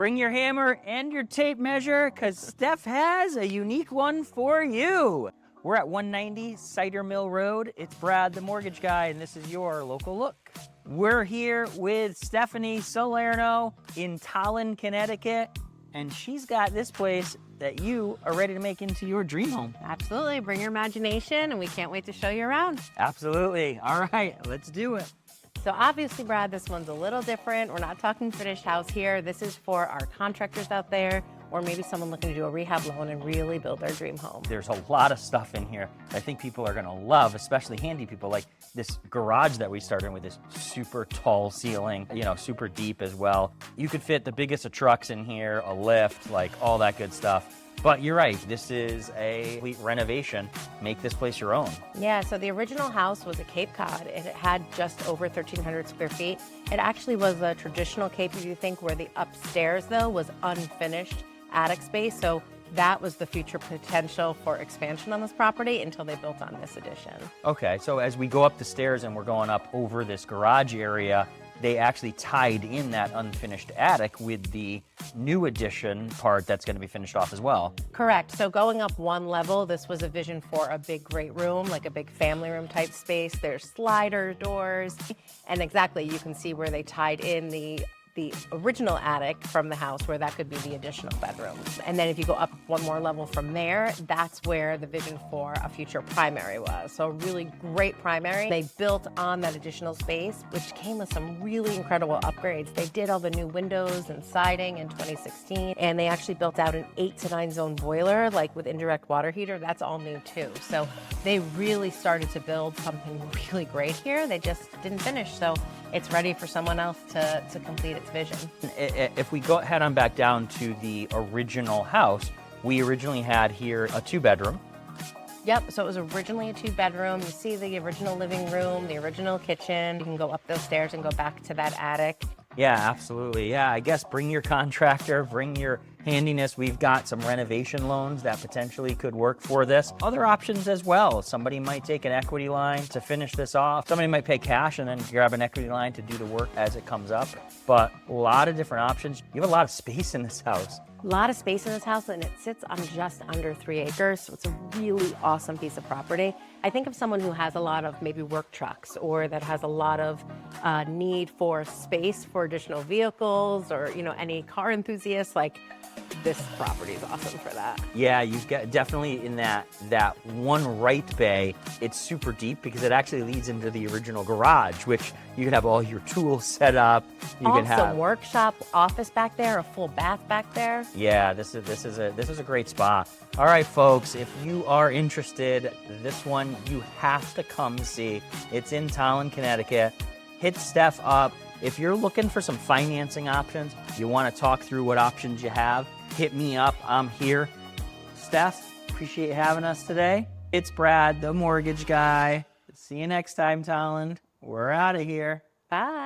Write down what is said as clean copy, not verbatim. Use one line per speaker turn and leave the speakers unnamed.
Bring your hammer and your tape measure, because Steph has a unique one for you. We're at 190 Cider Mill Road. It's Brad, the mortgage guy, and this is your local look. We're here with Stephanie Salerno in Tolland, Connecticut, and she's got this place that you are ready to make into your dream home.
Absolutely. Bring your imagination, and we can't wait to show you around.
Absolutely. All right, let's do it.
So obviously, Brad, this one's a little different. We're not talking finished house here. This is for our contractors out there, or maybe someone looking to do a rehab loan and really build their dream home.
There's a lot of stuff in here I think people are gonna love, especially handy people, like this garage that we started with, this super tall ceiling, you know, super deep as well. You could fit the biggest of trucks in here, a lift, like all that good stuff. But you're right, this is a complete renovation. Make this place your own.
Yeah, so the original house was a Cape Cod, and it had just over 1,300 square feet. It actually was a traditional Cape, if you think, where the upstairs, though, was unfinished attic space. So that was the future potential for expansion on this property until they built on this addition.
Okay, so as we go up the stairs and we're going up over this garage area, they actually tied in that unfinished attic with the new addition part that's going to be finished off as well.
Correct. So going up one level, this was a vision for a big great room, like a big family room type space. There's slider doors, and exactly, you can see where they tied in the original attic from the house, where that could be the additional bedroom. And then if you go up one more level from there, that's where the vision for a future primary was. So a really great primary. They built on that additional space, which came with some really incredible upgrades. They did all the new windows and siding in 2016, and they actually built out an 8 to 9 zone boiler, like with indirect water heater. That's all new too. So they really started to build something really great here. They just didn't finish. So it's ready for someone else to complete its vision.
If we go head on back down to the original house, we originally had here a 2-bedroom.
Yep, so it was originally a 2-bedroom. You see the original living room, the original kitchen. You can go up those stairs and go back to that attic.
Yeah, absolutely. Yeah, I guess bring your contractor, bring your handiness. We've got some renovation loans that potentially could work for this. Other options as well. Somebody might take an equity line to finish this off. Somebody might pay cash and then grab an equity line to do the work as it comes up. But a lot of different options. You have a lot of space in this house.
A lot of space in this house, and it sits on just under 3 acres, so it's a really awesome piece of property. I think of someone who has a lot of maybe work trucks, or that has a lot of need for space for additional vehicles, or any car enthusiasts. Like, this property is awesome for that.
Yeah, you get definitely in that one right bay. It's super deep because it actually leads into the original garage, which you can have all your tools set up. You can have
workshop, office back there, a full bath back there.
Yeah, this is a great spot. All right, folks, if you are interested, this one you have to come see. It's in Tolland, Connecticut. Hit Steph up. If you're looking for some financing options, you want to talk through what options you have, hit me up. I'm here. Steph, appreciate you having us today. It's Brad, the mortgage guy. See you next time, Tolland. We're out of here.
Bye.